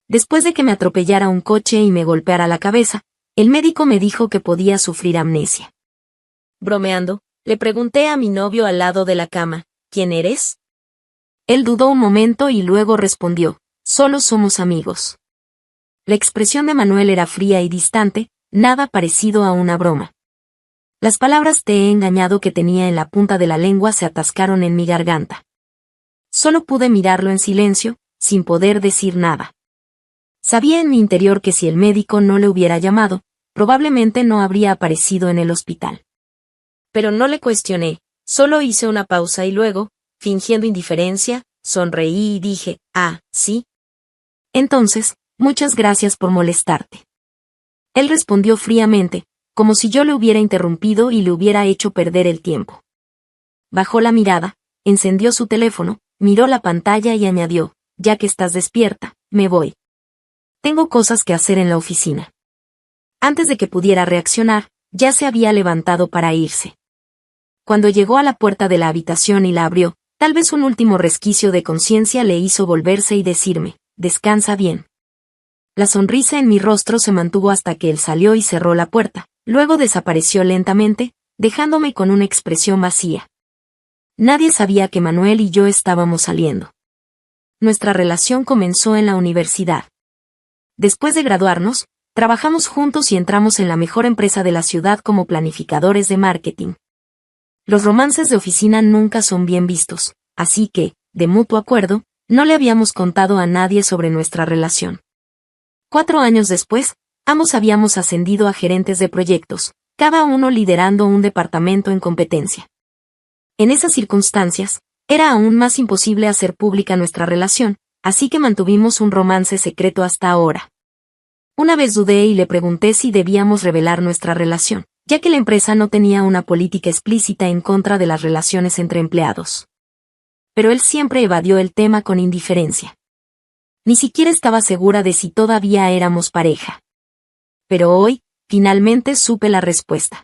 Después de que me atropellara un coche y me golpeara la cabeza, el médico me dijo que podía sufrir amnesia. Bromeando, le pregunté a mi novio al lado de la cama, ¿quién eres? Él dudó un momento y luego respondió, solo somos amigos. La expresión de Manuel era fría y distante, nada parecido a una broma. Las palabras "te he engañado" que tenía en la punta de la lengua se atascaron en mi garganta. Solo pude mirarlo en silencio, sin poder decir nada. Sabía en mi interior que si el médico no le hubiera llamado, probablemente no habría aparecido en el hospital. Pero no le cuestioné, solo hice una pausa y luego, fingiendo indiferencia, sonreí y dije, «Ah, sí. Entonces, muchas gracias por molestarte». Él respondió fríamente, como si yo le hubiera interrumpido y le hubiera hecho perder el tiempo. Bajó la mirada, encendió su teléfono, miró la pantalla y añadió, «Ya que estás despierta, me voy. Tengo cosas que hacer en la oficina». Antes de que pudiera reaccionar, ya se había levantado para irse. Cuando llegó a la puerta de la habitación y la abrió, tal vez un último resquicio de conciencia le hizo volverse y decirme, «Descansa bien». La sonrisa en mi rostro se mantuvo hasta que él salió y cerró la puerta, luego desapareció lentamente, dejándome con una expresión vacía. Nadie sabía que Manuel y yo estábamos saliendo. Nuestra relación comenzó en la universidad. Después de graduarnos, trabajamos juntos y entramos en la mejor empresa de la ciudad como planificadores de marketing. Los romances de oficina nunca son bien vistos, así que, de mutuo acuerdo, no le habíamos contado a nadie sobre nuestra relación. 4 años después, ambos habíamos ascendido a gerentes de proyectos, cada uno liderando un departamento en competencia. En esas circunstancias, era aún más imposible hacer pública nuestra relación, así que mantuvimos un romance secreto hasta ahora. Una vez dudé y le pregunté si debíamos revelar nuestra relación, ya que la empresa no tenía una política explícita en contra de las relaciones entre empleados. Pero él siempre evadió el tema con indiferencia. Ni siquiera estaba segura de si todavía éramos pareja. Pero hoy, finalmente supe la respuesta.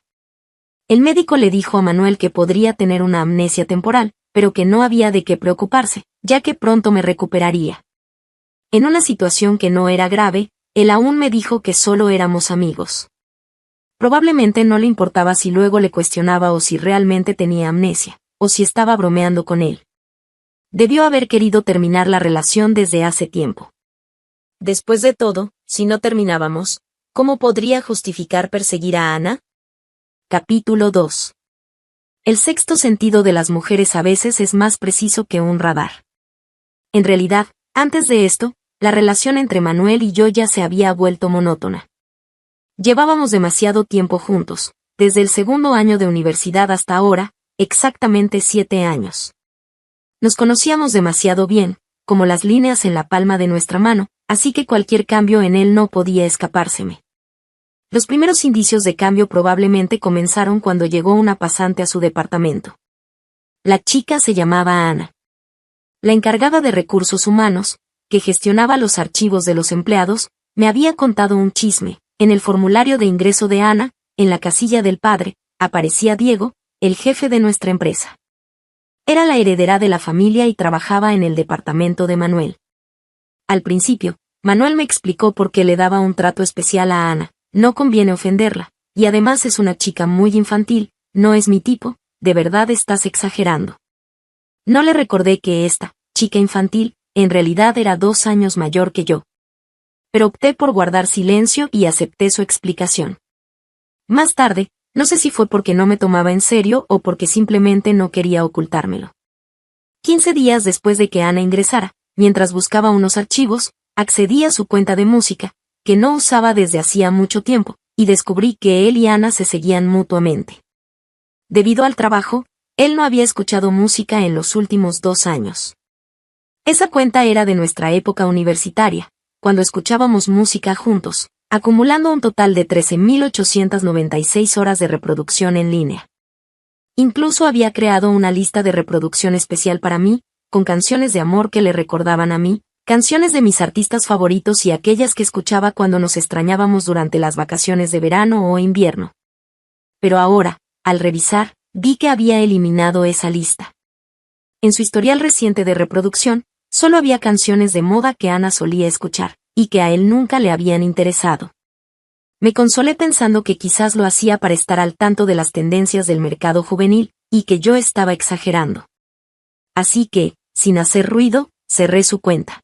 El médico le dijo a Manuel que podría tener una amnesia temporal, pero que no había de qué preocuparse, ya que pronto me recuperaría. En una situación que no era grave, él aún me dijo que solo éramos amigos. Probablemente no le importaba si luego le cuestionaba o si realmente tenía amnesia, o si estaba bromeando con él. Debió haber querido terminar la relación desde hace tiempo. Después de todo, si no terminábamos, ¿cómo podría justificar perseguir a Ana? Capítulo 2. El sexto sentido de las mujeres a veces es más preciso que un radar. En realidad, antes de esto, la relación entre Manuel y yo ya se había vuelto monótona. Llevábamos demasiado tiempo juntos, desde el segundo año de universidad hasta ahora, exactamente 7 años. Nos conocíamos demasiado bien, como las líneas en la palma de nuestra mano, así que cualquier cambio en él no podía escapárseme. Los primeros indicios de cambio probablemente comenzaron cuando llegó una pasante a su departamento. La chica se llamaba Ana. La encargada de recursos humanos, que gestionaba los archivos de los empleados, me había contado un chisme. En el formulario de ingreso de Ana, en la casilla del padre, aparecía Diego, el jefe de nuestra empresa. Era la heredera de la familia y trabajaba en el departamento de Manuel. Al principio, Manuel me explicó por qué le daba un trato especial a Ana. No conviene ofenderla, y además es una chica muy infantil, no es mi tipo, de verdad estás exagerando. No le recordé que esta chica infantil, en realidad era 2 años mayor que yo. Pero opté por guardar silencio y acepté su explicación. Más tarde, no sé si fue porque no me tomaba en serio o porque simplemente no quería ocultármelo. 15 días después de que Ana ingresara, mientras buscaba unos archivos, accedí a su cuenta de música, que no usaba desde hacía mucho tiempo, y descubrí que él y Ana se seguían mutuamente. Debido al trabajo, él no había escuchado música en los últimos 2 años. Esa cuenta era de nuestra época universitaria, cuando escuchábamos música juntos, acumulando un total de 13.896 horas de reproducción en línea. Incluso había creado una lista de reproducción especial para mí, con canciones de amor que le recordaban a mí, canciones de mis artistas favoritos y aquellas que escuchaba cuando nos extrañábamos durante las vacaciones de verano o invierno. Pero ahora, al revisar, vi que había eliminado esa lista. En su historial reciente de reproducción, solo había canciones de moda que Ana solía escuchar, y que a él nunca le habían interesado. Me consolé pensando que quizás lo hacía para estar al tanto de las tendencias del mercado juvenil, y que yo estaba exagerando. Así que, sin hacer ruido, cerré su cuenta.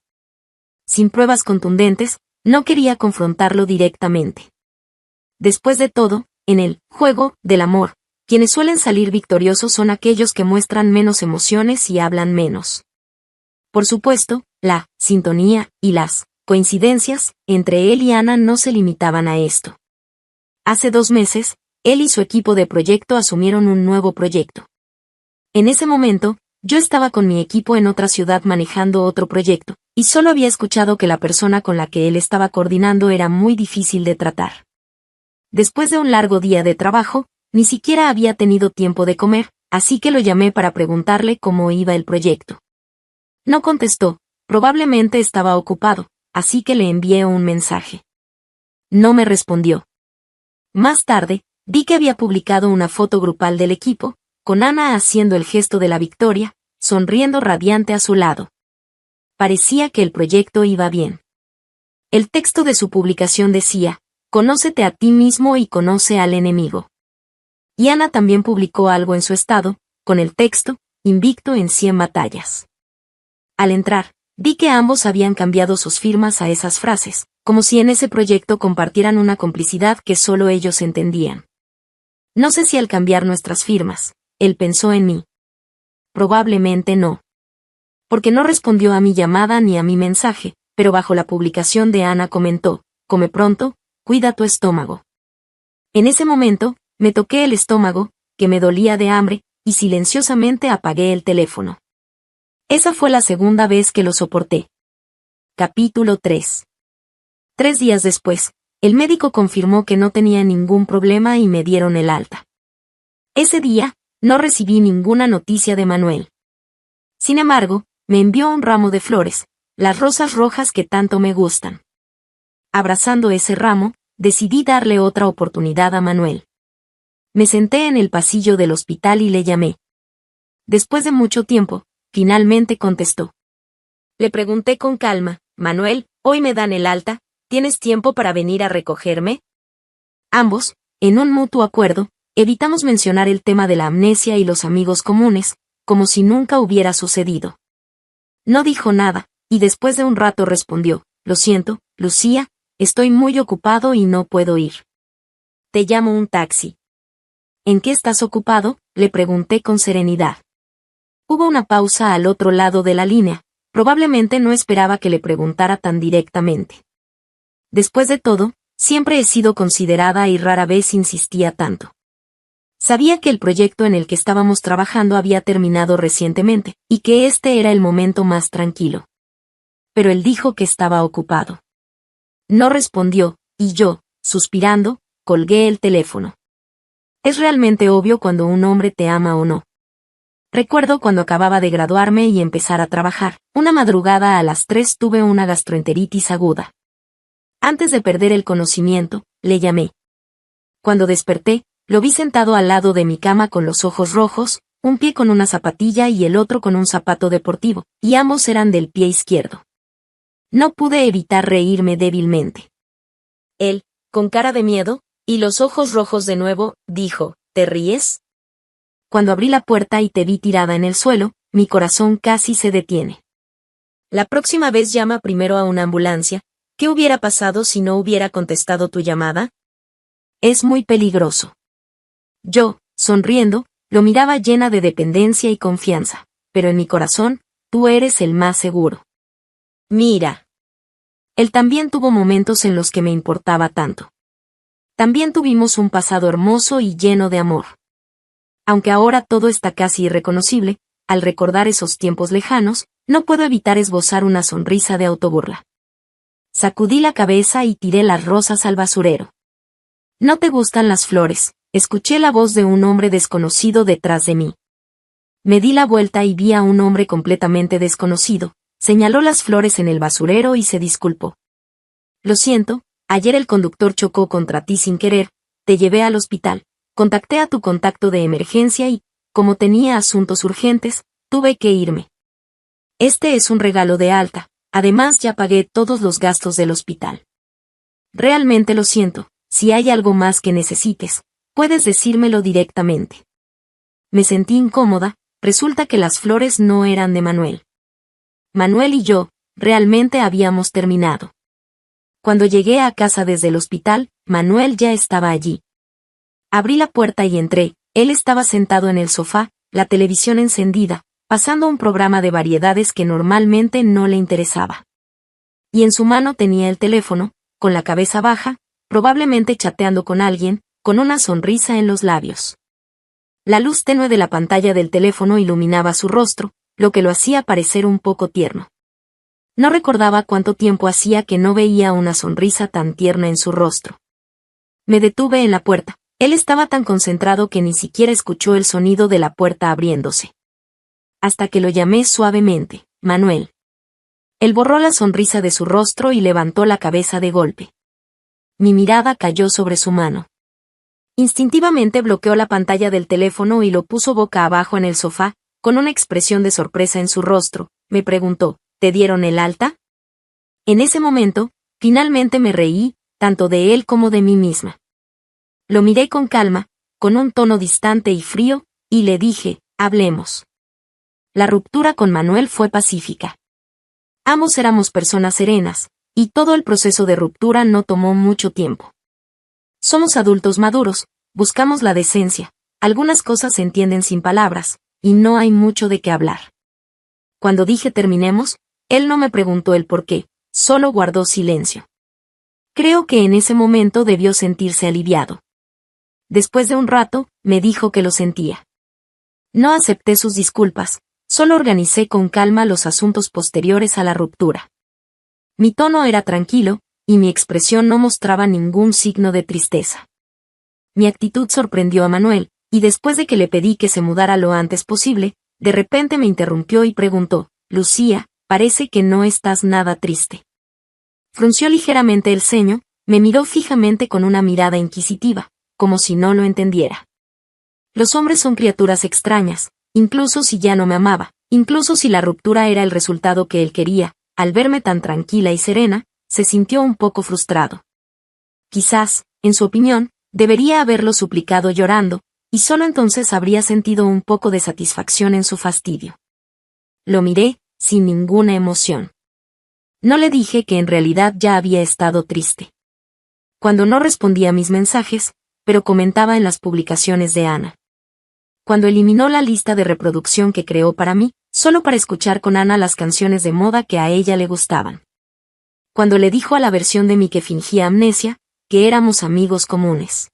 Sin pruebas contundentes, no quería confrontarlo directamente. Después de todo, en el juego del amor, quienes suelen salir victoriosos son aquellos que muestran menos emociones y hablan menos. Por supuesto, la sintonía y las coincidencias entre él y Ana no se limitaban a esto. Hace 2 meses, él y su equipo de proyecto asumieron un nuevo proyecto. En ese momento, yo estaba con mi equipo en otra ciudad manejando otro proyecto, y solo había escuchado que la persona con la que él estaba coordinando era muy difícil de tratar. Después de un largo día de trabajo, ni siquiera había tenido tiempo de comer, así que lo llamé para preguntarle cómo iba el proyecto. No contestó, probablemente estaba ocupado, así que le envié un mensaje. No me respondió. Más tarde, vi que había publicado una foto grupal del equipo, con Ana haciendo el gesto de la victoria, sonriendo radiante a su lado. Parecía que el proyecto iba bien. El texto de su publicación decía: "Conócete a ti mismo y conoce al enemigo". Y Ana también publicó algo en su estado, con el texto: "Invicto en 100 batallas". Al entrar, vi que ambos habían cambiado sus firmas a esas frases, como si en ese proyecto compartieran una complicidad que solo ellos entendían. No sé si al cambiar nuestras firmas, él pensó en mí. Probablemente no. Porque no respondió a mi llamada ni a mi mensaje, pero bajo la publicación de Ana comentó: "Come pronto, cuida tu estómago". En ese momento, me toqué el estómago, que me dolía de hambre, y silenciosamente apagué el teléfono. Esa fue la segunda vez que lo soporté. Capítulo 3. 3 días después, el médico confirmó que no tenía ningún problema y me dieron el alta. Ese día, no recibí ninguna noticia de Manuel. Sin embargo, me envió un ramo de flores, las rosas rojas que tanto me gustan. Abrazando ese ramo, decidí darle otra oportunidad a Manuel. Me senté en el pasillo del hospital y le llamé. Después de mucho tiempo, finalmente contestó. Le pregunté con calma: "Manuel, hoy me dan el alta, ¿tienes tiempo para venir a recogerme?". Ambos, en un mutuo acuerdo, evitamos mencionar el tema de la amnesia y los amigos comunes, como si nunca hubiera sucedido. No dijo nada, y después de un rato respondió: "Lo siento, Lucía, estoy muy ocupado y no puedo ir. Te llamo un taxi". ¿En qué estás ocupado?, le pregunté con serenidad. Hubo una pausa al otro lado de la línea, probablemente no esperaba que le preguntara tan directamente. Después de todo, siempre he sido considerada y rara vez insistía tanto. Sabía que el proyecto en el que estábamos trabajando había terminado recientemente, y que este era el momento más tranquilo. Pero él dijo que estaba ocupado. No respondió, y yo, suspirando, colgué el teléfono. Es realmente obvio cuando un hombre te ama o no. Recuerdo cuando acababa de graduarme y empezar a trabajar. Una madrugada a las 3 tuve una gastroenteritis aguda. Antes de perder el conocimiento, le llamé. Cuando desperté, lo vi sentado al lado de mi cama con los ojos rojos, un pie con una zapatilla y el otro con un zapato deportivo, y ambos eran del pie izquierdo. No pude evitar reírme débilmente. Él, con cara de miedo, y los ojos rojos de nuevo, dijo: "¿Te ríes?". Cuando abrí la puerta y te vi tirada en el suelo, mi corazón casi se detiene. La próxima vez llama primero a una ambulancia. ¿Qué hubiera pasado si no hubiera contestado tu llamada? Es muy peligroso. Yo, sonriendo, lo miraba llena de dependencia y confianza, pero en mi corazón, tú eres el más seguro. Mira. Él también tuvo momentos en los que me importaba tanto. También tuvimos un pasado hermoso y lleno de amor. Aunque ahora todo está casi irreconocible, al recordar esos tiempos lejanos, no puedo evitar esbozar una sonrisa de autoburla. Sacudí la cabeza y tiré las rosas al basurero. ¿No te gustan las flores?, escuché la voz de un hombre desconocido detrás de mí. Me di la vuelta y vi a un hombre completamente desconocido, señaló las flores en el basurero y se disculpó. Lo siento, ayer el conductor chocó contra ti sin querer, te llevé al hospital, contacté a tu contacto de emergencia y, como tenía asuntos urgentes, tuve que irme. Este es un regalo de alta, Además ya pagué todos los gastos del hospital. Realmente lo siento, si hay algo más que necesites, puedes decírmelo directamente. Me sentí incómoda, resulta que las flores no eran de Manuel. Manuel y yo, realmente habíamos terminado. Cuando llegué a casa desde el hospital, Manuel ya estaba allí. Abrí la puerta y entré, él estaba sentado en el sofá, la televisión encendida, pasando un programa de variedades que normalmente no le interesaba. Y en su mano tenía el teléfono, con la cabeza baja, probablemente chateando con alguien, con una sonrisa en los labios. La luz tenue de la pantalla del teléfono iluminaba su rostro, lo que lo hacía parecer un poco tierno. No recordaba cuánto tiempo hacía que no veía una sonrisa tan tierna en su rostro. Me detuve en la puerta. Él estaba tan concentrado que ni siquiera escuchó el sonido de la puerta abriéndose. Hasta que lo llamé suavemente, Manuel. Él borró la sonrisa de su rostro y levantó la cabeza de golpe. Mi mirada cayó sobre su mano. Instintivamente bloqueó la pantalla del teléfono y lo puso boca abajo en el sofá, con una expresión de sorpresa en su rostro. Me preguntó, ¿te dieron el alta? En ese momento, finalmente me reí, tanto de él como de mí misma. Lo miré con calma, con un tono distante y frío, y le dije, hablemos. La ruptura con Manuel fue pacífica. Ambos éramos personas serenas, y todo el proceso de ruptura no tomó mucho tiempo. Somos adultos maduros, buscamos la decencia, algunas cosas se entienden sin palabras, y no hay mucho de qué hablar. Cuando dije terminemos, él no me preguntó el por qué, solo guardó silencio. Creo que en ese momento debió sentirse aliviado. Después de un rato, me dijo que lo sentía. No acepté sus disculpas, solo organicé con calma los asuntos posteriores a la ruptura. Mi tono era tranquilo, y mi expresión no mostraba ningún signo de tristeza. Mi actitud sorprendió a Manuel, y después de que le pedí que se mudara lo antes posible, de repente me interrumpió y preguntó, Lucía, parece que no estás nada triste. Frunció ligeramente el ceño, me miró fijamente con una mirada inquisitiva, como si no lo entendiera. Los hombres son criaturas extrañas, incluso si ya no me amaba, incluso si la ruptura era el resultado que él quería, al verme tan tranquila y serena, se sintió un poco frustrado. Quizás, en su opinión, debería haberlo suplicado llorando, y solo entonces habría sentido un poco de satisfacción en su fastidio. Lo miré, sin ninguna emoción. No le dije que en realidad ya había estado triste. Cuando no respondía a mis mensajes, pero comentaba en las publicaciones de Ana. Cuando eliminó la lista de reproducción que creó para mí, solo para escuchar con Ana las canciones de moda que a ella le gustaban. Cuando le dijo a la versión de mí que fingía amnesia, que éramos amigos comunes.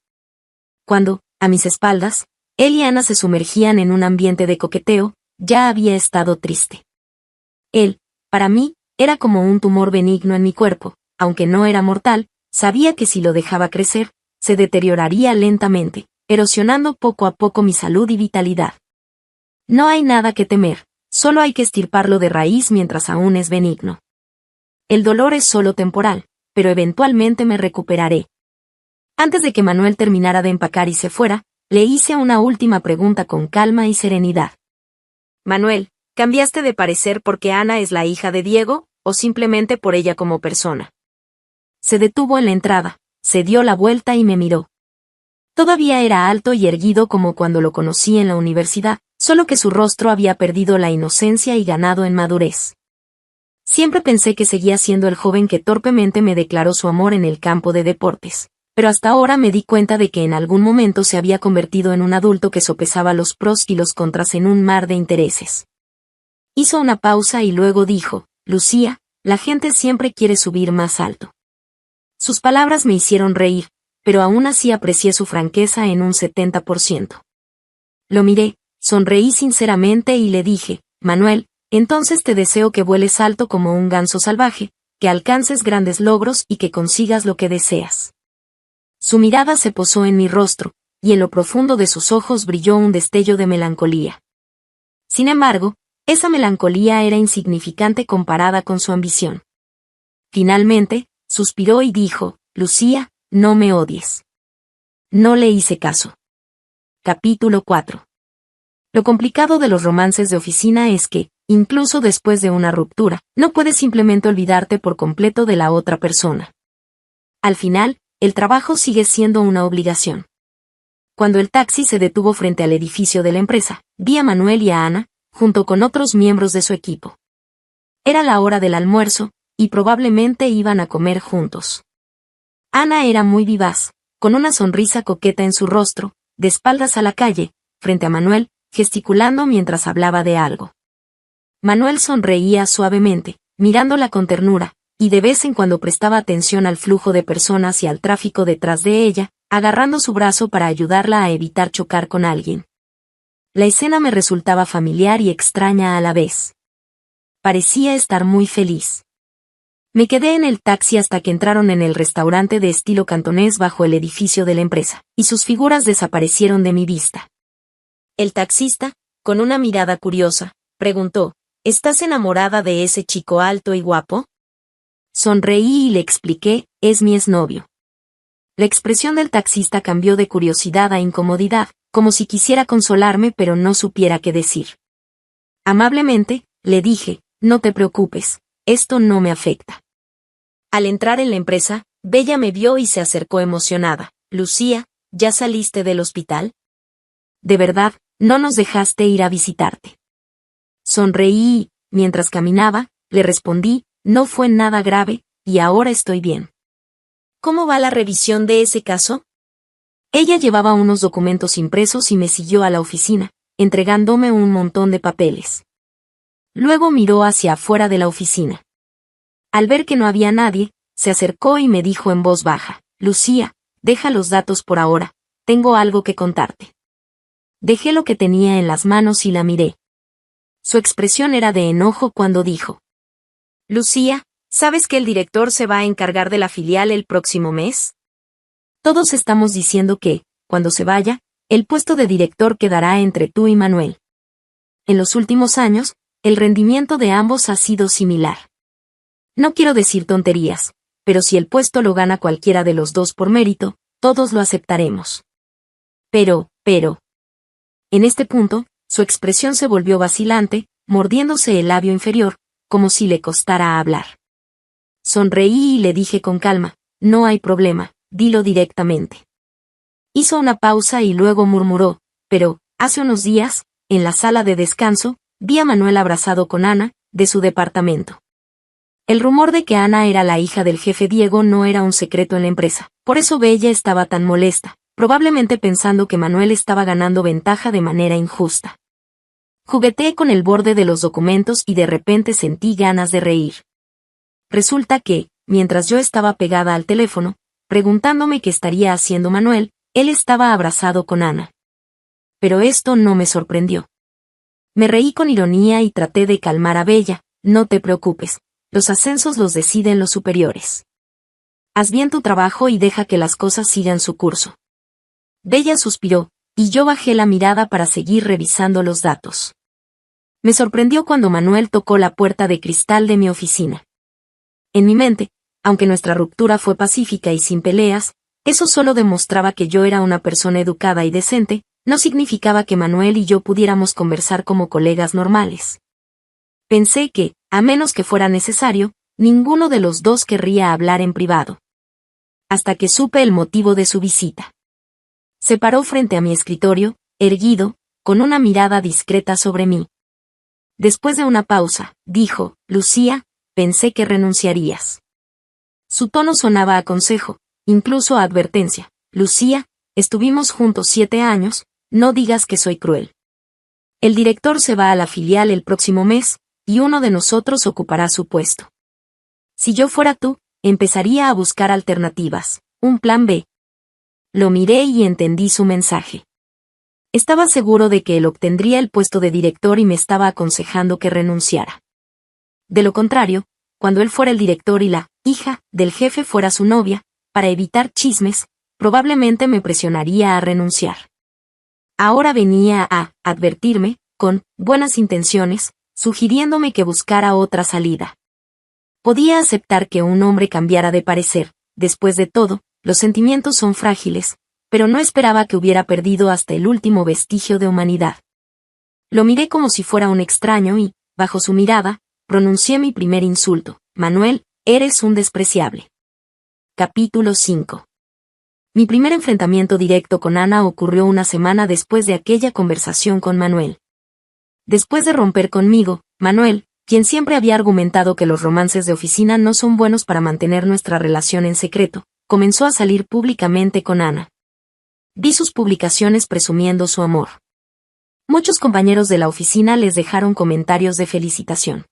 Cuando, a mis espaldas, él y Ana se sumergían en un ambiente de coqueteo, ya había estado triste. Él, para mí, era como un tumor benigno en mi cuerpo, aunque no era mortal, sabía que si lo dejaba crecer, se deterioraría lentamente, erosionando poco a poco mi salud y vitalidad. No hay nada que temer, solo hay que estirparlo de raíz mientras aún es benigno. El dolor es solo temporal, pero eventualmente me recuperaré. Antes de que Manuel terminara de empacar y se fuera, le hice una última pregunta con calma y serenidad. Manuel, ¿cambiaste de parecer porque Ana es la hija de Diego, o simplemente por ella como persona? Se detuvo en la entrada, se dio la vuelta y me miró. Todavía era alto y erguido como cuando lo conocí en la universidad, solo que su rostro había perdido la inocencia y ganado en madurez. Siempre pensé que seguía siendo el joven que torpemente me declaró su amor en el campo de deportes, pero hasta ahora me di cuenta de que en algún momento se había convertido en un adulto que sopesaba los pros y los contras en un mar de intereses. Hizo una pausa y luego dijo, Lucía, la gente siempre quiere subir más alto. Sus palabras me hicieron reír, pero aún así aprecié su franqueza en un 70%. Lo miré, sonreí sinceramente y le dije, Manuel, entonces te deseo que vueles alto como un ganso salvaje, que alcances grandes logros y que consigas lo que deseas. Su mirada se posó en mi rostro, y en lo profundo de sus ojos brilló un destello de melancolía. Sin embargo, esa melancolía era insignificante comparada con su ambición. Finalmente, suspiró y dijo, Lucía, no me odies. No le hice caso. Capítulo 4. Lo complicado de los romances de oficina es que, incluso después de una ruptura, no puedes simplemente olvidarte por completo de la otra persona. Al final, el trabajo sigue siendo una obligación. Cuando el taxi se detuvo frente al edificio de la empresa, vi a Manuel y a Ana, junto con otros miembros de su equipo. Era la hora del almuerzo, y probablemente iban a comer juntos. Ana era muy vivaz, con una sonrisa coqueta en su rostro, de espaldas a la calle, frente a Manuel, gesticulando mientras hablaba de algo. Manuel sonreía suavemente, mirándola con ternura, y de vez en cuando prestaba atención al flujo de personas y al tráfico detrás de ella, agarrando su brazo para ayudarla a evitar chocar con alguien. La escena me resultaba familiar y extraña a la vez. Parecía estar muy feliz. Me quedé en el taxi hasta que entraron en el restaurante de estilo cantonés bajo el edificio de la empresa, y sus figuras desaparecieron de mi vista. El taxista, con una mirada curiosa, preguntó, ¿estás enamorada de ese chico alto y guapo? Sonreí y le expliqué, es mi exnovio. La expresión del taxista cambió de curiosidad a incomodidad, como si quisiera consolarme pero no supiera qué decir. Amablemente, le dije, no te preocupes, esto no me afecta. Al entrar en la empresa, Bella me vio y se acercó emocionada. Lucía, ¿ya saliste del hospital? De verdad, no nos dejaste ir a visitarte. Sonreí y, mientras caminaba, le respondí, no fue nada grave, y ahora estoy bien. ¿Cómo va la revisión de ese caso? Ella llevaba unos documentos impresos y me siguió a la oficina, entregándome un montón de papeles. Luego miró hacia afuera de la oficina. Al ver que no había nadie, se acercó y me dijo en voz baja, Lucía, deja los datos por ahora, tengo algo que contarte. Dejé lo que tenía en las manos y la miré. Su expresión era de enojo cuando dijo, Lucía, ¿sabes que el director se va a encargar de la filial el próximo mes? Todos estamos diciendo que, cuando se vaya, el puesto de director quedará entre tú y Manuel. En los últimos años, el rendimiento de ambos ha sido similar. No quiero decir tonterías, pero si el puesto lo gana cualquiera de los dos por mérito, todos lo aceptaremos. Pero. En este punto, su expresión se volvió vacilante, mordiéndose el labio inferior, como si le costara hablar. Sonreí y le dije con calma, no hay problema, dilo directamente. Hizo una pausa y luego murmuró, pero, hace unos días, en la sala de descanso, vi a Manuel abrazado con Ana, de su departamento. El rumor de que Ana era la hija del jefe Diego no era un secreto en la empresa, por eso Bella estaba tan molesta, probablemente pensando que Manuel estaba ganando ventaja de manera injusta. Jugueteé con el borde de los documentos y de repente sentí ganas de reír. Resulta que, mientras yo estaba pegada al teléfono, preguntándome qué estaría haciendo Manuel, él estaba abrazado con Ana. Pero esto no me sorprendió. Me reí con ironía y traté de calmar a Bella, no te preocupes, los ascensos los deciden los superiores. Haz bien tu trabajo y deja que las cosas sigan su curso. Bella suspiró, y yo bajé la mirada para seguir revisando los datos. Me sorprendió cuando Manuel tocó la puerta de cristal de mi oficina. En mi mente, aunque nuestra ruptura fue pacífica y sin peleas, eso solo demostraba que yo era una persona educada y decente, no significaba que Manuel y yo pudiéramos conversar como colegas normales. Pensé que, a menos que fuera necesario, ninguno de los dos querría hablar en privado. Hasta que supe el motivo de su visita. Se paró frente a mi escritorio, erguido, con una mirada discreta sobre mí. Después de una pausa, dijo, Lucía, pensé que renunciarías. Su tono sonaba a consejo, incluso a advertencia. Lucía, estuvimos juntos 7 años, no digas que soy cruel. El director se va a la filial el próximo mes, y uno de nosotros ocupará su puesto. Si yo fuera tú, empezaría a buscar alternativas, un plan B. Lo miré y entendí su mensaje. Estaba seguro de que él obtendría el puesto de director y me estaba aconsejando que renunciara. De lo contrario, cuando él fuera el director y la hija del jefe fuera su novia, para evitar chismes, probablemente me presionaría a renunciar. Ahora venía a advertirme, con buenas intenciones, sugiriéndome que buscara otra salida. Podía aceptar que un hombre cambiara de parecer, después de todo, los sentimientos son frágiles, pero no esperaba que hubiera perdido hasta el último vestigio de humanidad. Lo miré como si fuera un extraño y, bajo su mirada, pronuncié mi primer insulto. Manuel, eres un despreciable. Capítulo 5. Mi primer enfrentamiento directo con Ana ocurrió una semana después de aquella conversación con Manuel. Después de romper conmigo, Manuel, quien siempre había argumentado que los romances de oficina no son buenos para mantener nuestra relación en secreto, comenzó a salir públicamente con Ana. Vi sus publicaciones presumiendo su amor. Muchos compañeros de la oficina les dejaron comentarios de felicitación.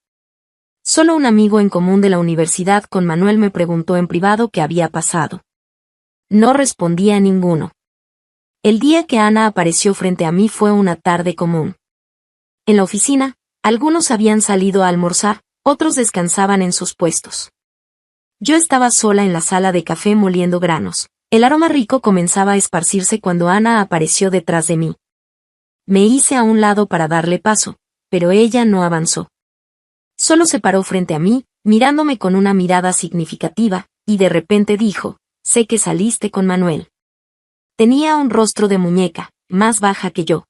Solo un amigo en común de la universidad con Manuel me preguntó en privado qué había pasado. No respondí a ninguno. El día que Ana apareció frente a mí fue una tarde común. En la oficina, algunos habían salido a almorzar, otros descansaban en sus puestos. Yo estaba sola en la sala de café moliendo granos. El aroma rico comenzaba a esparcirse cuando Ana apareció detrás de mí. Me hice a un lado para darle paso, pero ella no avanzó. Solo se paró frente a mí, mirándome con una mirada significativa, y de repente dijo: sé que saliste con Manuel. Tenía un rostro de muñeca, más baja que yo.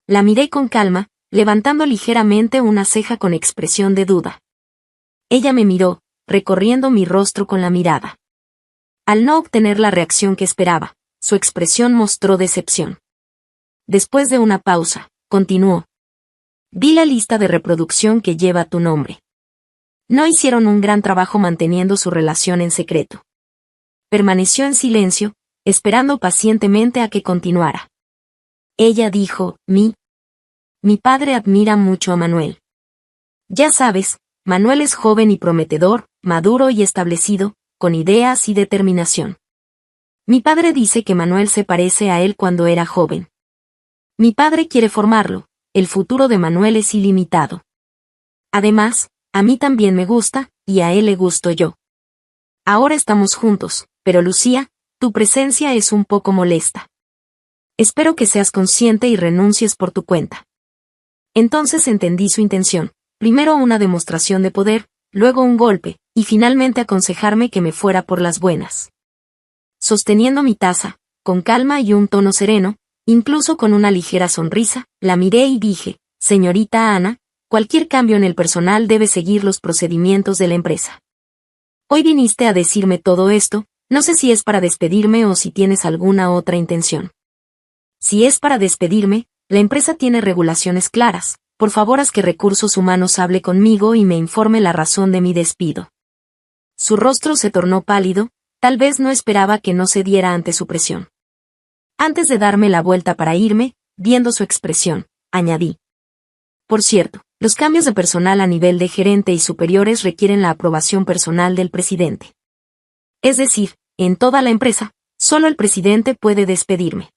La miré con calma, levantando ligeramente una ceja con expresión de duda. Ella me miró, recorriendo mi rostro con la mirada. Al no obtener la reacción que esperaba, su expresión mostró decepción. Después de una pausa, continuó: vi la lista de reproducción que lleva tu nombre. No hicieron un gran trabajo manteniendo su relación en secreto. Permaneció en silencio, esperando pacientemente a que continuara. Ella dijo: mi padre admira mucho a Manuel. Ya sabes, Manuel es joven y prometedor, maduro y establecido, con ideas y determinación. Mi padre dice que Manuel se parece a él cuando era joven. Mi padre quiere formarlo, el futuro de Manuel es ilimitado. Además, a mí también me gusta, y a él le gusto yo. Ahora estamos juntos, pero Lucía, tu presencia es un poco molesta. Espero que seas consciente y renuncies por tu cuenta. Entonces entendí su intención, primero una demostración de poder, luego un golpe, y finalmente aconsejarme que me fuera por las buenas. Sosteniendo mi taza, con calma y un tono sereno, incluso con una ligera sonrisa, la miré y dije: señorita Ana, cualquier cambio en el personal debe seguir los procedimientos de la empresa. Hoy viniste a decirme todo esto, no sé si es para despedirme o si tienes alguna otra intención. Si es para despedirme, la empresa tiene regulaciones claras, por favor haz que Recursos Humanos hable conmigo y me informe la razón de mi despido. Su rostro se tornó pálido, tal vez no esperaba que no cediera ante su presión. Antes de darme la vuelta para irme, viendo su expresión, añadí: por cierto, los cambios de personal a nivel de gerente y superiores requieren la aprobación personal del presidente. Es decir, en toda la empresa, solo el presidente puede despedirme.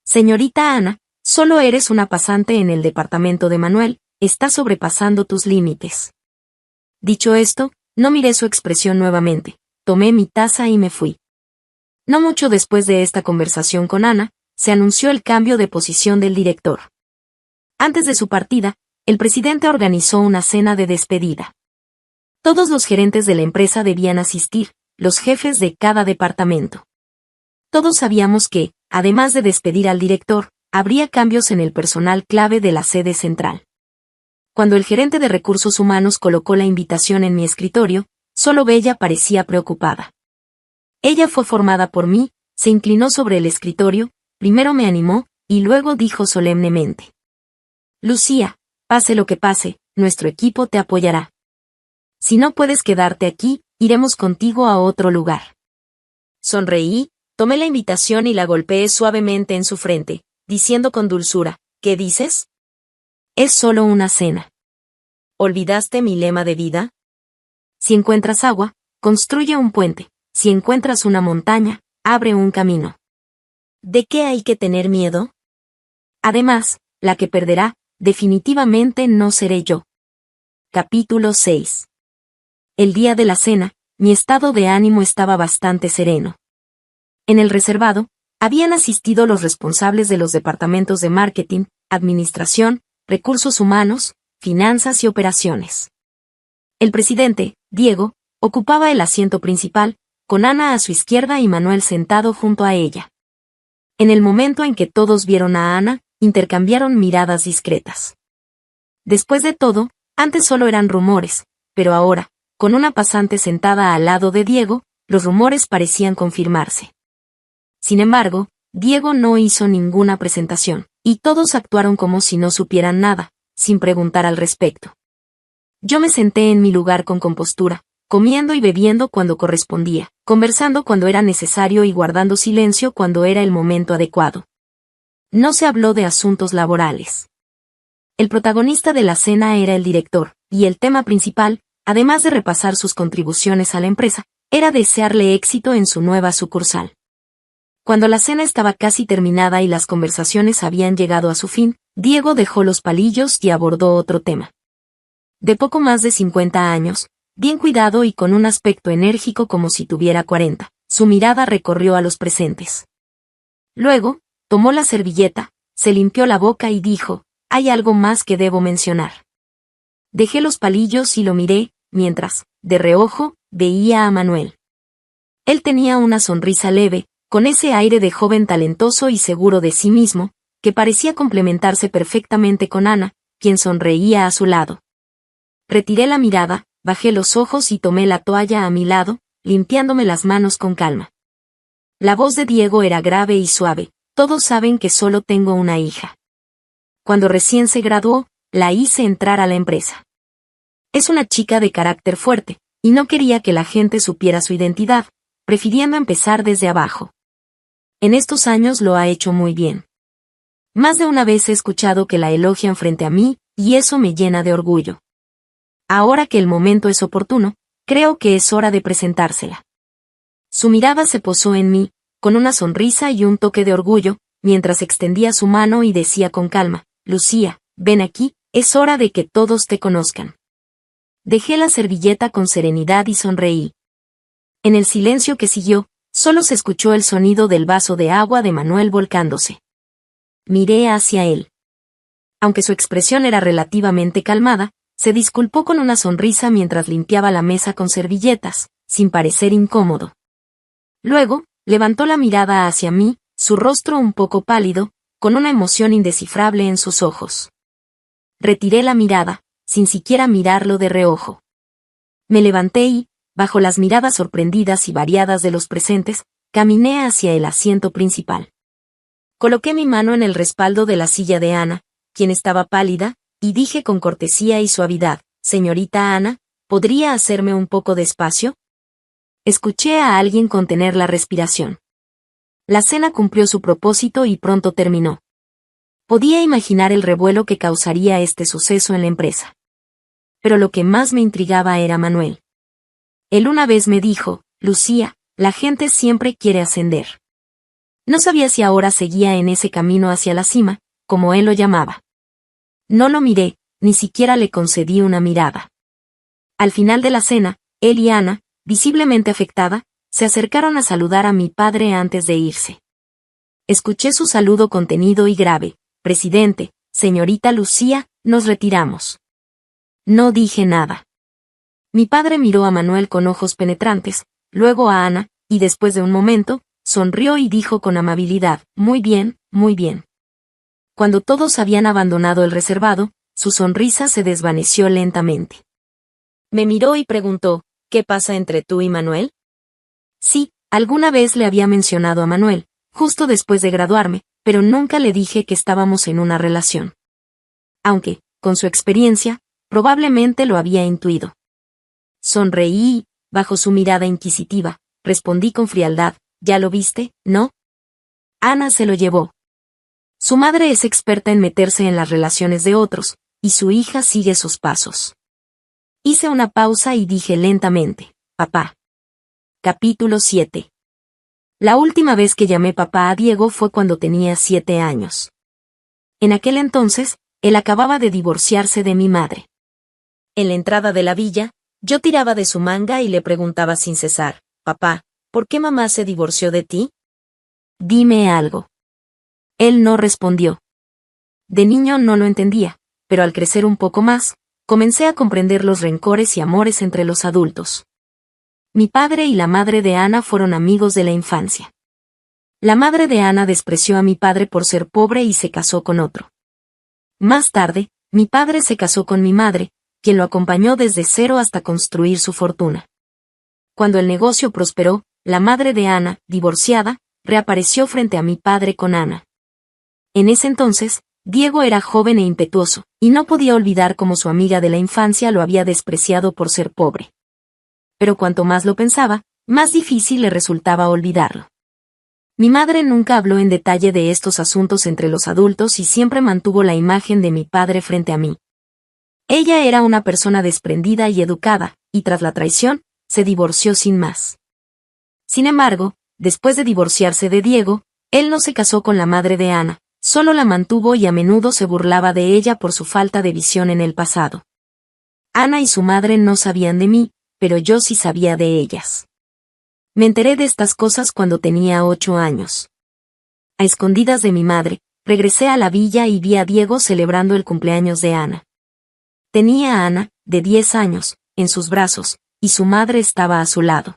Señorita Ana, solo eres una pasante en el departamento de Manuel, estás sobrepasando tus límites. Dicho esto, no miré su expresión nuevamente, tomé mi taza y me fui. No mucho después de esta conversación con Ana, se anunció el cambio de posición del director. Antes de su partida, el presidente organizó una cena de despedida. Todos los gerentes de la empresa debían asistir, los jefes de cada departamento. Todos sabíamos que, además de despedir al director, habría cambios en el personal clave de la sede central. Cuando el gerente de Recursos Humanos colocó la invitación en mi escritorio, solo Bella parecía preocupada. Ella fue formada por mí, se inclinó sobre el escritorio, primero me animó, y luego dijo solemnemente: Lucía, pase lo que pase, nuestro equipo te apoyará. Si no puedes quedarte aquí, iremos contigo a otro lugar. Sonreí, tomé la invitación y la golpeé suavemente en su frente, diciendo con dulzura: ¿qué dices? Es solo una cena. ¿Olvidaste mi lema de vida? Si encuentras agua, construye un puente. Si encuentras una montaña, abre un camino. ¿De qué hay que tener miedo? Además, la que perderá, definitivamente no seré yo. Capítulo 6. El día de la cena, mi estado de ánimo estaba bastante sereno. En el reservado, habían asistido los responsables de los departamentos de marketing, administración, recursos humanos, finanzas y operaciones. El presidente, Diego, ocupaba el asiento principal, con Ana a su izquierda y Manuel sentado junto a ella. En el momento en que todos vieron a Ana, intercambiaron miradas discretas. Después de todo, antes solo eran rumores, pero ahora, con una pasante sentada al lado de Diego, los rumores parecían confirmarse. Sin embargo, Diego no hizo ninguna presentación, y todos actuaron como si no supieran nada, sin preguntar al respecto. Yo me senté en mi lugar con compostura, comiendo y bebiendo cuando correspondía, conversando cuando era necesario y guardando silencio cuando era el momento adecuado. No se habló de asuntos laborales. El protagonista de la cena era el director, y el tema principal, además de repasar sus contribuciones a la empresa, era desearle éxito en su nueva sucursal. Cuando la cena estaba casi terminada y las conversaciones habían llegado a su fin, Diego dejó los palillos y abordó otro tema. De poco más de 50 años, bien cuidado y con un aspecto enérgico como si tuviera 40, su mirada recorrió a los presentes. Luego, tomó la servilleta, se limpió la boca y dijo, «Hay algo más que debo mencionar». Dejé los palillos y lo miré, mientras, de reojo, veía a Manuel. Él tenía una sonrisa leve, con ese aire de joven talentoso y seguro de sí mismo, que parecía complementarse perfectamente con Ana, quien sonreía a su lado. Retiré la mirada, bajé los ojos y tomé la toalla a mi lado, limpiándome las manos con calma. La voz de Diego era grave y suave. Todos saben que solo tengo una hija. Cuando recién se graduó, la hice entrar a la empresa. Es una chica de carácter fuerte, y no quería que la gente supiera su identidad, prefiriendo empezar desde abajo. En estos años lo ha hecho muy bien. Más de una vez he escuchado que la elogian frente a mí, y eso me llena de orgullo. Ahora que el momento es oportuno, creo que es hora de presentársela. Su mirada se posó en mí, con una sonrisa y un toque de orgullo, mientras extendía su mano y decía con calma, «Lucía, ven aquí, es hora de que todos te conozcan». Dejé la servilleta con serenidad y sonreí. En el silencio que siguió, solo se escuchó el sonido del vaso de agua de Manuel volcándose. Miré hacia él. Aunque su expresión era relativamente calmada, se disculpó con una sonrisa mientras limpiaba la mesa con servilletas, sin parecer incómodo. Luego, levantó la mirada hacia mí, su rostro un poco pálido, con una emoción indescifrable en sus ojos. Retiré la mirada, sin siquiera mirarlo de reojo. Me levanté y, bajo las miradas sorprendidas y variadas de los presentes, caminé hacia el asiento principal. Coloqué mi mano en el respaldo de la silla de Ana, quien estaba pálida, y dije con cortesía y suavidad, «Señorita Ana, ¿podría hacerme un poco de espacio?» Escuché a alguien contener la respiración. La cena cumplió su propósito y pronto terminó. Podía imaginar el revuelo que causaría este suceso en la empresa. Pero lo que más me intrigaba era Manuel. Él una vez me dijo, «Lucía, la gente siempre quiere ascender». No sabía si ahora seguía en ese camino hacia la cima, como él lo llamaba. No lo miré, ni siquiera le concedí una mirada. Al final de la cena, él y Ana, visiblemente afectada, se acercaron a saludar a mi padre antes de irse. Escuché su saludo contenido y grave, «Presidente, señorita Lucía, nos retiramos». No dije nada. Mi padre miró a Manuel con ojos penetrantes, luego a Ana, y después de un momento, sonrió y dijo con amabilidad, «Muy bien, muy bien». Cuando todos habían abandonado el reservado, su sonrisa se desvaneció lentamente. Me miró y preguntó, «¿Qué pasa entre tú y Manuel?» Sí, alguna vez le había mencionado a Manuel, justo después de graduarme, pero nunca le dije que estábamos en una relación. Aunque, con su experiencia, probablemente lo había intuido. Sonreí y, bajo su mirada inquisitiva, respondí con frialdad, «¿Ya lo viste, no?» Ana se lo llevó. Su madre es experta en meterse en las relaciones de otros, y su hija sigue sus pasos. Hice una pausa y dije lentamente, «Papá». Capítulo 7. La última vez que llamé papá a Diego fue cuando tenía 7 años. En aquel entonces, él acababa de divorciarse de mi madre. En la entrada de la villa, yo tiraba de su manga y le preguntaba sin cesar, «Papá, ¿por qué mamá se divorció de ti? Dime algo». Él no respondió. De niño no lo entendía, pero al crecer un poco más, comencé a comprender los rencores y amores entre los adultos. Mi padre y la madre de Ana fueron amigos de la infancia. La madre de Ana despreció a mi padre por ser pobre y se casó con otro. Más tarde, mi padre se casó con mi madre, quien lo acompañó desde cero hasta construir su fortuna. Cuando el negocio prosperó, la madre de Ana, divorciada, reapareció frente a mi padre con Ana. En ese entonces, Diego era joven e impetuoso, y no podía olvidar cómo su amiga de la infancia lo había despreciado por ser pobre. Pero cuanto más lo pensaba, más difícil le resultaba olvidarlo. Mi madre nunca habló en detalle de estos asuntos entre los adultos y siempre mantuvo la imagen de mi padre frente a mí. Ella era una persona desprendida y educada, y tras la traición, se divorció sin más. Sin embargo, después de divorciarse de Diego, él no se casó con la madre de Ana, solo la mantuvo y a menudo se burlaba de ella por su falta de visión en el pasado. Ana y su madre no sabían de mí, pero yo sí sabía de ellas. Me enteré de estas cosas cuando tenía 8 años. A escondidas de mi madre, regresé a la villa y vi a Diego celebrando el cumpleaños de Ana. Tenía a Ana, de 10 años, en sus brazos, y su madre estaba a su lado.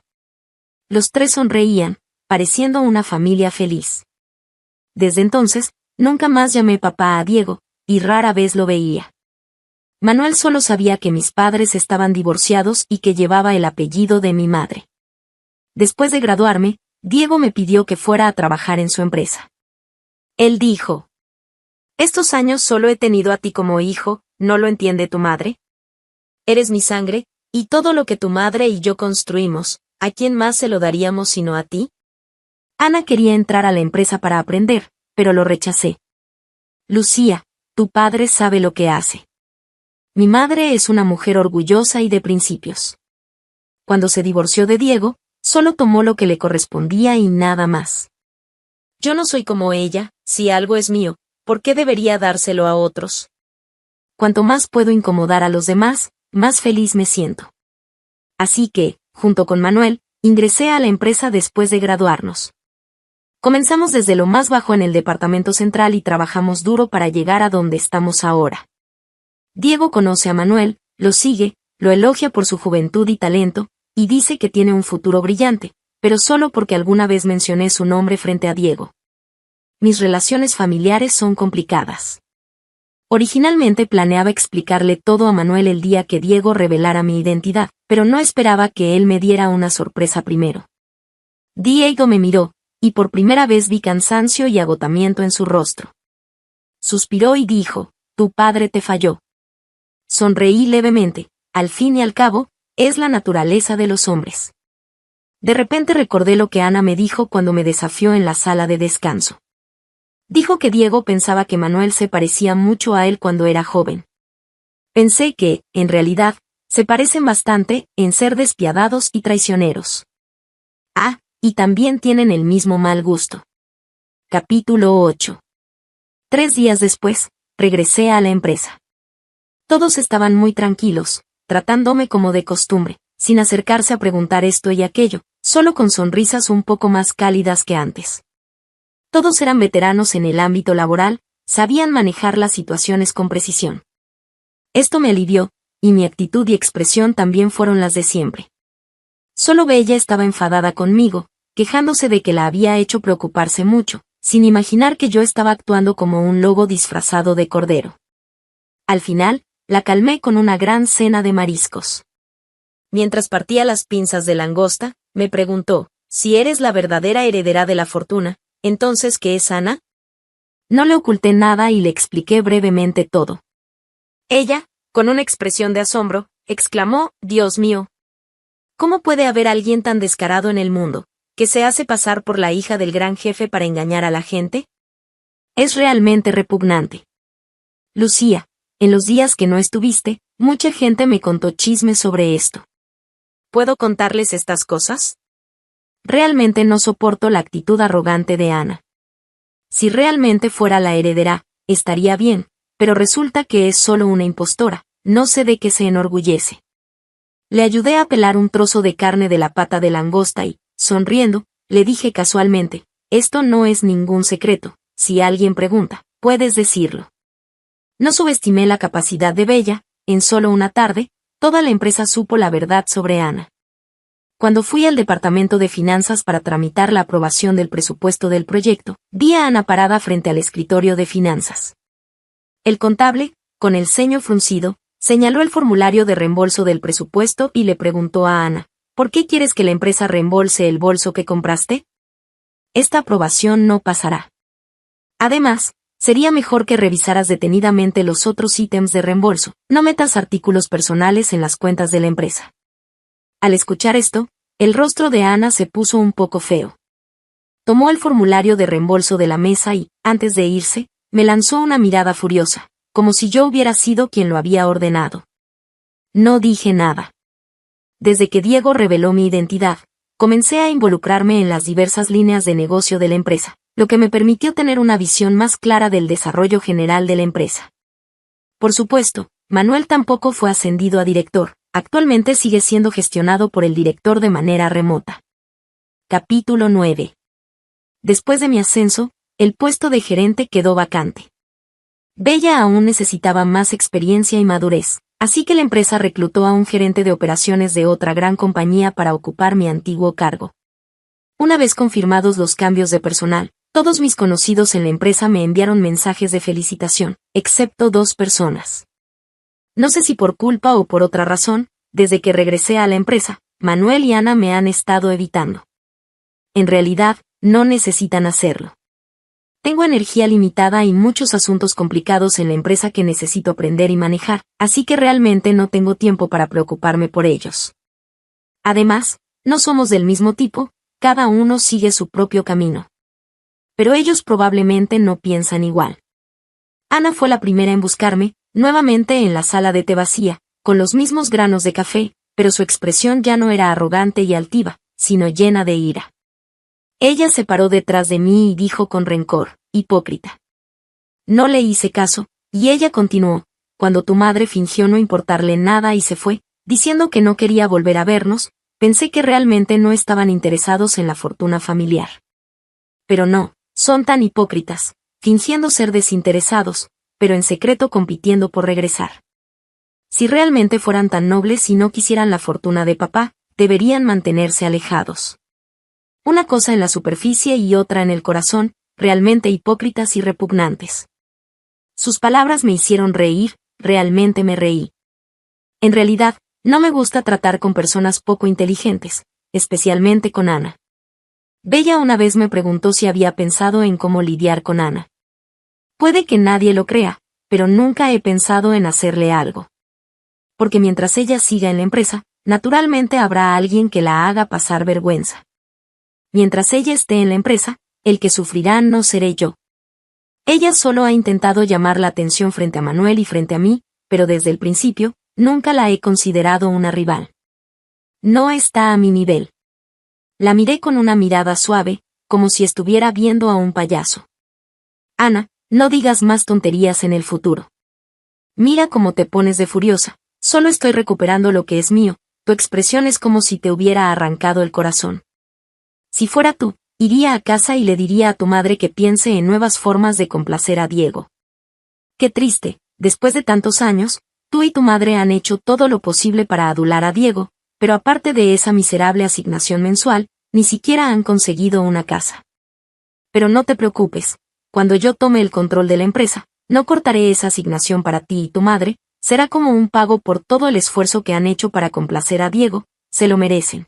Los tres sonreían, pareciendo una familia feliz. Desde entonces, nunca más llamé papá a Diego, y rara vez lo veía. Manuel solo sabía que mis padres estaban divorciados y que llevaba el apellido de mi madre. Después de graduarme, Diego me pidió que fuera a trabajar en su empresa. Él dijo: «Estos años solo he tenido a ti como hijo, ¿no lo entiende tu madre? Eres mi sangre, y todo lo que tu madre y yo construimos, ¿a quién más se lo daríamos sino a ti?» Ana quería entrar a la empresa para aprender, pero lo rechacé. «Lucía, tu padre sabe lo que hace. Mi madre es una mujer orgullosa y de principios. Cuando se divorció de Diego, solo tomó lo que le correspondía y nada más. Yo no soy como ella, si algo es mío, ¿por qué debería dárselo a otros? Cuanto más puedo incomodar a los demás, más feliz me siento. Así que, junto con Manuel, ingresé a la empresa después de graduarnos. Comenzamos desde lo más bajo en el departamento central y trabajamos duro para llegar a donde estamos ahora. Diego conoce a Manuel, lo sigue, lo elogia por su juventud y talento, y dice que tiene un futuro brillante, pero solo porque alguna vez mencioné su nombre frente a Diego. Mis relaciones familiares son complicadas. Originalmente planeaba explicarle todo a Manuel el día que Diego revelara mi identidad, pero no esperaba que él me diera una sorpresa primero. Diego me miró, y por primera vez vi cansancio y agotamiento en su rostro. Suspiró y dijo: «Tu padre te falló». Sonreí levemente, al fin y al cabo, es la naturaleza de los hombres. De repente recordé lo que Ana me dijo cuando me desafió en la sala de descanso. Dijo que Diego pensaba que Manuel se parecía mucho a él cuando era joven. Pensé que, en realidad, se parecen bastante en ser despiadados y traicioneros. Ah, y también tienen el mismo mal gusto. Capítulo 8. 3 días después, regresé a la empresa. Todos estaban muy tranquilos, tratándome como de costumbre, sin acercarse a preguntar esto y aquello, solo con sonrisas un poco más cálidas que antes. Todos eran veteranos en el ámbito laboral, sabían manejar las situaciones con precisión. Esto me alivió, y mi actitud y expresión también fueron las de siempre. Solo Bella estaba enfadada conmigo, quejándose de que la había hecho preocuparse mucho, sin imaginar que yo estaba actuando como un lobo disfrazado de cordero. Al final, la calmé con una gran cena de mariscos. Mientras partía las pinzas de langosta, me preguntó: «Si eres la verdadera heredera de la fortuna, ¿entonces qué es Ana?» No le oculté nada y le expliqué brevemente todo. Ella, con una expresión de asombro, exclamó: «Dios mío. ¿Cómo puede haber alguien tan descarado en el mundo, que se hace pasar por la hija del gran jefe para engañar a la gente? Es realmente repugnante. Lucía, en los días que no estuviste, mucha gente me contó chismes sobre esto. ¿Puedo contarles estas cosas?» Realmente no soporto la actitud arrogante de Ana. Si realmente fuera la heredera, estaría bien, pero resulta que es solo una impostora, no sé de qué se enorgullece. Le ayudé a pelar un trozo de carne de la pata de langosta y, sonriendo, le dije casualmente: «Esto no es ningún secreto, si alguien pregunta, puedes decirlo». No subestimé la capacidad de Bella, en solo una tarde, toda la empresa supo la verdad sobre Ana. Cuando fui al departamento de finanzas para tramitar la aprobación del presupuesto del proyecto, vi a Ana parada frente al escritorio de finanzas. El contable, con el ceño fruncido, señaló el formulario de reembolso del presupuesto y le preguntó a Ana, ¿por qué quieres que la empresa reembolse el bolso que compraste? Esta aprobación no pasará. Además, sería mejor que revisaras detenidamente los otros ítems de reembolso. No metas artículos personales en las cuentas de la empresa. Al escuchar esto, el rostro de Ana se puso un poco feo. Tomó el formulario de reembolso de la mesa y, antes de irse, me lanzó una mirada furiosa, como si yo hubiera sido quien lo había ordenado. No dije nada. Desde que Diego reveló mi identidad, comencé a involucrarme en las diversas líneas de negocio de la empresa, lo que me permitió tener una visión más clara del desarrollo general de la empresa. Por supuesto, Manuel tampoco fue ascendido a director, actualmente sigue siendo gestionado por el director de manera remota. Capítulo 9. Después de mi ascenso, el puesto de gerente quedó vacante. Bella aún necesitaba más experiencia y madurez, así que la empresa reclutó a un gerente de operaciones de otra gran compañía para ocupar mi antiguo cargo. Una vez confirmados los cambios de personal, todos mis conocidos en la empresa me enviaron mensajes de felicitación, excepto 2 personas. No sé si por culpa o por otra razón, desde que regresé a la empresa, Manuel y Ana me han estado evitando. En realidad, no necesitan hacerlo. Tengo energía limitada y muchos asuntos complicados en la empresa que necesito aprender y manejar, así que realmente no tengo tiempo para preocuparme por ellos. Además, no somos del mismo tipo, cada uno sigue su propio camino. Pero ellos probablemente no piensan igual. Ana fue la primera en buscarme, nuevamente en la sala de té vacía, con los mismos granos de café, pero su expresión ya no era arrogante y altiva, sino llena de ira. Ella se paró detrás de mí y dijo con rencor, hipócrita. No le hice caso, y ella continuó, cuando tu madre fingió no importarle nada y se fue, diciendo que no quería volver a vernos, pensé que realmente no estaban interesados en la fortuna familiar. Pero no, son tan hipócritas, fingiendo ser desinteresados, pero en secreto compitiendo por regresar. Si realmente fueran tan nobles y no quisieran la fortuna de papá, deberían mantenerse alejados. Una cosa en la superficie y otra en el corazón, realmente hipócritas y repugnantes. Sus palabras me hicieron reír, realmente me reí. En realidad, no me gusta tratar con personas poco inteligentes, especialmente con Ana. Bella una vez me preguntó si había pensado en cómo lidiar con Ana. Puede que nadie lo crea, pero nunca he pensado en hacerle algo. Porque mientras ella siga en la empresa, naturalmente habrá alguien que la haga pasar vergüenza. Mientras ella esté en la empresa, el que sufrirá no seré yo. Ella solo ha intentado llamar la atención frente a Manuel y frente a mí, pero desde el principio, nunca la he considerado una rival. No está a mi nivel. La miré con una mirada suave, como si estuviera viendo a un payaso. Ana, no digas más tonterías en el futuro. Mira cómo te pones de furiosa, solo estoy recuperando lo que es mío, tu expresión es como si te hubiera arrancado el corazón. Si fuera tú, iría a casa y le diría a tu madre que piense en nuevas formas de complacer a Diego. Qué triste, después de tantos años, tú y tu madre han hecho todo lo posible para adular a Diego, pero aparte de esa miserable asignación mensual, ni siquiera han conseguido una casa. Pero no te preocupes, cuando yo tome el control de la empresa, no cortaré esa asignación para ti y tu madre, será como un pago por todo el esfuerzo que han hecho para complacer a Diego, se lo merecen.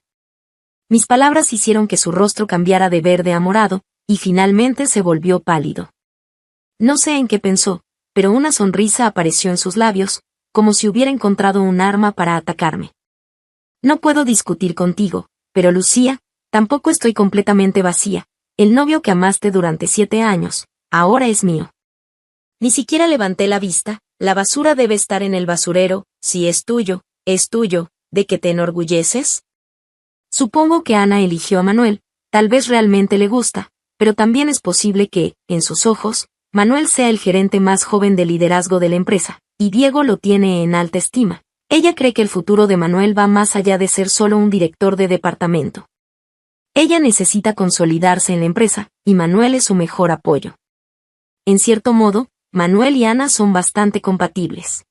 Mis palabras hicieron que su rostro cambiara de verde a morado, y finalmente se volvió pálido. No sé en qué pensó, pero una sonrisa apareció en sus labios, como si hubiera encontrado un arma para atacarme. No puedo discutir contigo, pero Lucía, tampoco estoy completamente vacía, el novio que amaste durante 7 años, ahora es mío. Ni siquiera levanté la vista, la basura debe estar en el basurero, si es tuyo, ¿de qué te enorgulleces? Supongo que Ana eligió a Manuel, tal vez realmente le gusta, pero también es posible que, en sus ojos, Manuel sea el gerente más joven de liderazgo de la empresa, y Diego lo tiene en alta estima. Ella cree que el futuro de Manuel va más allá de ser solo un director de departamento. Ella necesita consolidarse en la empresa, y Manuel es su mejor apoyo. En cierto modo, Manuel y Ana son bastante compatibles.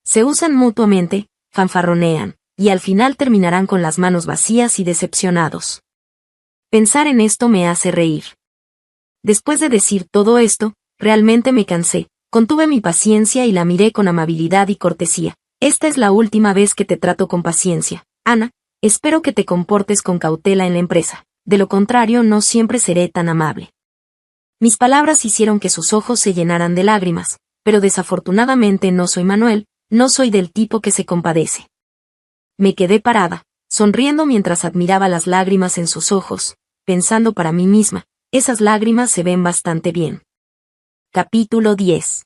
Se usan mutuamente, fanfarronean, y al final terminarán con las manos vacías y decepcionados. Pensar en esto me hace reír. Después de decir todo esto, realmente me cansé, Contuve mi paciencia y la miré con amabilidad y cortesía. Esta es la última vez que te trato con paciencia, Ana. Espero que te comportes con cautela en la empresa. De lo contrario, no siempre seré tan amable. Mis palabras hicieron que sus ojos se llenaran de lágrimas, pero desafortunadamente no soy Manuel, no soy del tipo que se compadece. Me quedé parada, sonriendo mientras admiraba las lágrimas en sus ojos, pensando para mí misma, esas lágrimas se ven bastante bien. Capítulo 10.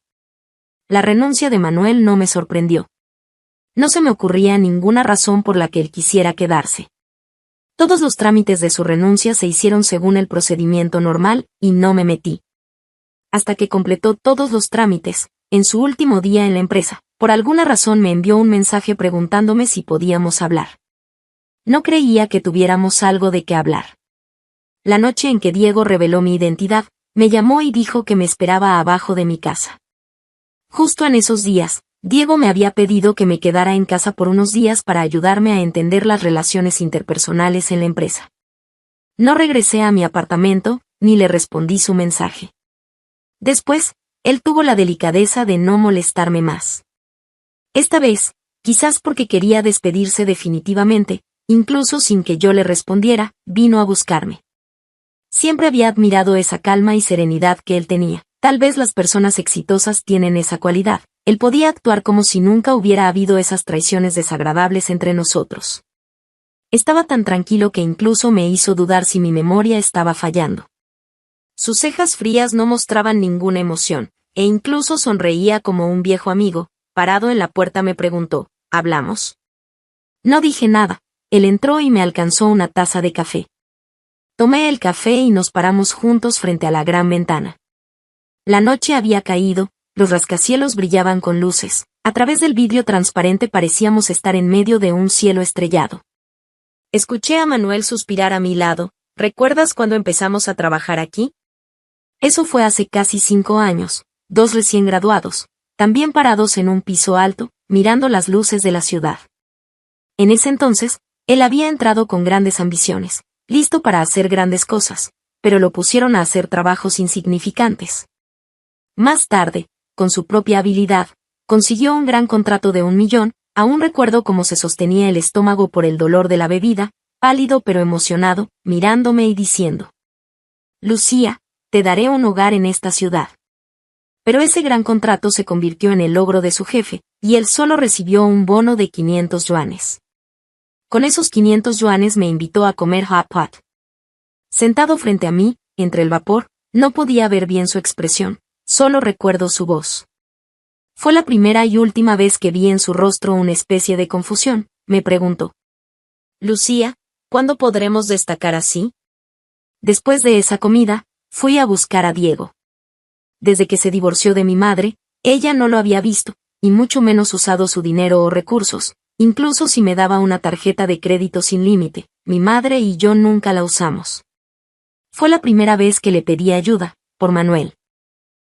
La renuncia de Manuel no me sorprendió. No se me ocurría ninguna razón por la que él quisiera quedarse. Todos los trámites de su renuncia se hicieron según el procedimiento normal, y no me metí. Hasta que completó todos los trámites, en su último día en la empresa, por alguna razón me envió un mensaje preguntándome si podíamos hablar. No creía que tuviéramos algo de qué hablar. La noche en que Diego reveló mi identidad, me llamó y dijo que me esperaba abajo de mi casa. Justo en esos días, Diego me había pedido que me quedara en casa por unos días para ayudarme a entender las relaciones interpersonales en la empresa. No regresé a mi apartamento, ni le respondí su mensaje. Después, él tuvo la delicadeza de no molestarme más. Esta vez, quizás porque quería despedirse definitivamente, incluso sin que yo le respondiera, vino a buscarme. Siempre había admirado esa calma y serenidad que él tenía. Tal vez las personas exitosas tienen esa cualidad. Él podía actuar como si nunca hubiera habido esas traiciones desagradables entre nosotros. Estaba tan tranquilo que incluso me hizo dudar si mi memoria estaba fallando. Sus cejas frías no mostraban ninguna emoción, e incluso sonreía como un viejo amigo. Parado en la puerta me preguntó, ¿hablamos? No dije nada. Él entró y me alcanzó una taza de café. Tomé el café y nos paramos juntos frente a la gran ventana. La noche había caído, los rascacielos brillaban con luces, a través del vidrio transparente parecíamos estar en medio de un cielo estrellado. Escuché a Manuel suspirar a mi lado. ¿Recuerdas cuando empezamos a trabajar aquí? Eso fue hace casi 5 años, 2 recién graduados, también parados en un piso alto, mirando las luces de la ciudad. En ese entonces, él había entrado con grandes ambiciones, listo para hacer grandes cosas, pero lo pusieron a hacer trabajos insignificantes. Más tarde, con su propia habilidad, consiguió un gran contrato de 1 millón, aún recuerdo cómo se sostenía el estómago por el dolor de la bebida, pálido pero emocionado, mirándome y diciendo: Lucía, te daré un hogar en esta ciudad. Pero ese gran contrato se convirtió en el logro de su jefe, y él solo recibió un bono de 500 yuanes. Con esos 500 yuanes me invitó a comer hot pot. Sentado frente a mí, entre el vapor, no podía ver bien su expresión. Solo recuerdo su voz. Fue la primera y última vez que vi en su rostro una especie de confusión. Me preguntó: Lucía, ¿cuándo podremos destacar así? Después de esa comida, fui a buscar a Diego. Desde que se divorció de mi madre, ella no lo había visto, y mucho menos usado su dinero o recursos, incluso si me daba una tarjeta de crédito sin límite, mi madre y yo nunca la usamos. Fue la primera vez que le pedí ayuda, por Manuel.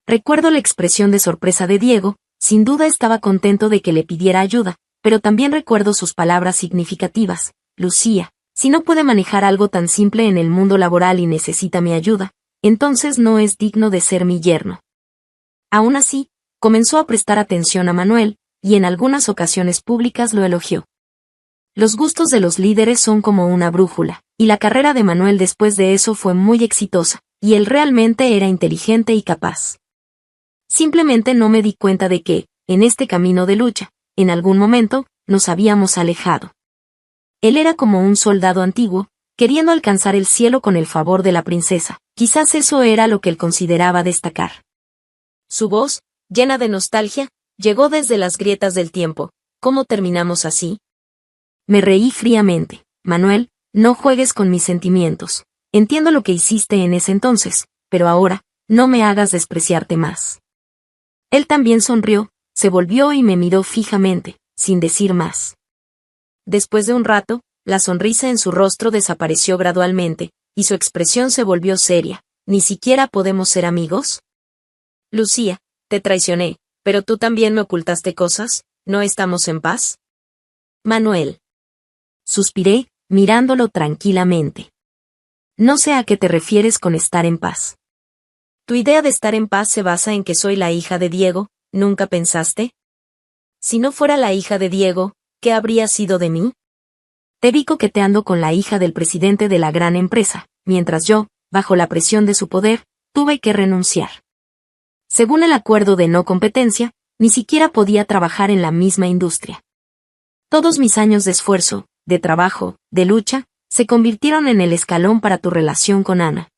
Recuerdo la expresión de sorpresa de Diego, sin duda estaba contento de que le pidiera ayuda, pero también recuerdo sus palabras significativas: Lucía, si no puede manejar algo tan simple en el mundo laboral y necesita mi ayuda, entonces no es digno de ser mi yerno. Aún así, comenzó a prestar atención a Manuel, y en algunas ocasiones públicas lo elogió. Los gustos de los líderes son como una brújula, y la carrera de Manuel después de eso fue muy exitosa, y él realmente era inteligente y capaz. Simplemente no me di cuenta de que, en este camino de lucha, en algún momento, nos habíamos alejado. Él era como un soldado antiguo, queriendo alcanzar el cielo con el favor de la princesa. Quizás eso era lo que él consideraba destacar. Su voz, llena de nostalgia, llegó desde las grietas del tiempo. ¿Cómo terminamos así? Me reí fríamente. Manuel, no juegues con mis sentimientos. Entiendo lo que hiciste en ese entonces, pero ahora, no me hagas despreciarte más. Él también sonrió, se volvió y me miró fijamente, sin decir más. Después de un rato, la sonrisa en su rostro desapareció gradualmente, y su expresión se volvió seria. ¿Ni siquiera podemos ser amigos? Lucía, te traicioné, pero tú también me ocultaste cosas, ¿no estamos en paz? Manuel. Suspiré, mirándolo tranquilamente. No sé a qué te refieres con estar en paz. Tu idea de estar en paz se basa en que soy la hija de Diego, ¿nunca pensaste? Si no fuera la hija de Diego, ¿qué habría sido de mí? Te vi coqueteando con la hija del presidente de la gran empresa, mientras yo, bajo la presión de su poder, tuve que renunciar. Según el acuerdo de no competencia, ni siquiera podía trabajar en la misma industria. Todos mis años de esfuerzo, de trabajo, de lucha, se convirtieron en el escalón para tu relación con Ana.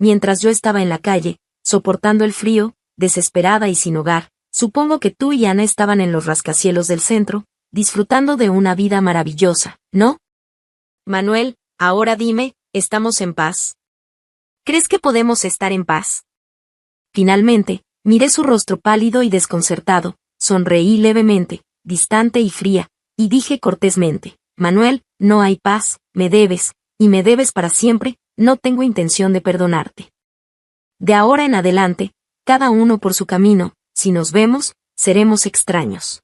Mientras yo estaba en la calle, soportando el frío, desesperada y sin hogar, supongo que tú y Ana estaban en los rascacielos del centro, disfrutando de una vida maravillosa, ¿no? Manuel, ahora dime, ¿estamos en paz? ¿Crees que podemos estar en paz? Finalmente, miré su rostro pálido y desconcertado, sonreí levemente, distante y fría, y dije cortésmente, Manuel, no hay paz, me debes, y me debes para siempre, no tengo intención de perdonarte. De ahora en adelante, cada uno por su camino, si nos vemos, seremos extraños.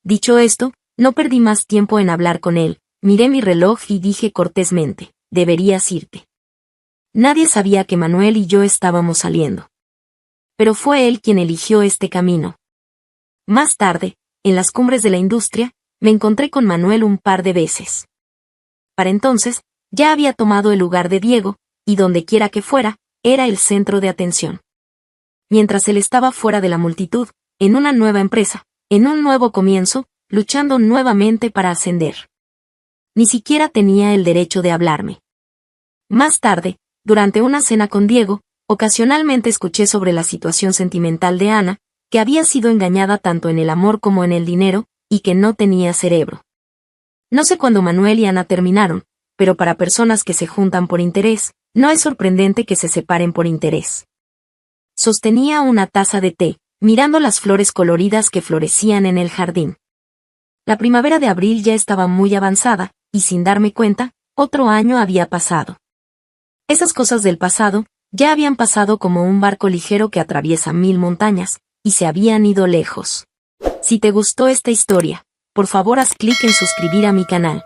Dicho esto, no perdí más tiempo en hablar con él, miré mi reloj y dije cortésmente, deberías irte. Nadie sabía que Manuel y yo estábamos saliendo. Pero fue él quien eligió este camino. Más tarde, en las cumbres de la industria, me encontré con Manuel un par de veces. Para entonces, ya había tomado el lugar de Diego, y donde quiera que fuera, era el centro de atención. Mientras él estaba fuera de la multitud, en una nueva empresa, en un nuevo comienzo, luchando nuevamente para ascender. Ni siquiera tenía el derecho de hablarme. Más tarde, durante una cena con Diego, ocasionalmente escuché sobre la situación sentimental de Ana, que había sido engañada tanto en el amor como en el dinero, y que no tenía cerebro. No sé cuándo Manuel y Ana terminaron, pero para personas que se juntan por interés, no es sorprendente que se separen por interés. Sostenía una taza de té, mirando las flores coloridas que florecían en el jardín. La primavera de abril ya estaba muy avanzada, y sin darme cuenta, otro año había pasado. Esas cosas del pasado, ya habían pasado como un barco ligero que atraviesa 1000 montañas, y se habían ido lejos. Si te gustó esta historia, por favor haz clic en suscribir a mi canal.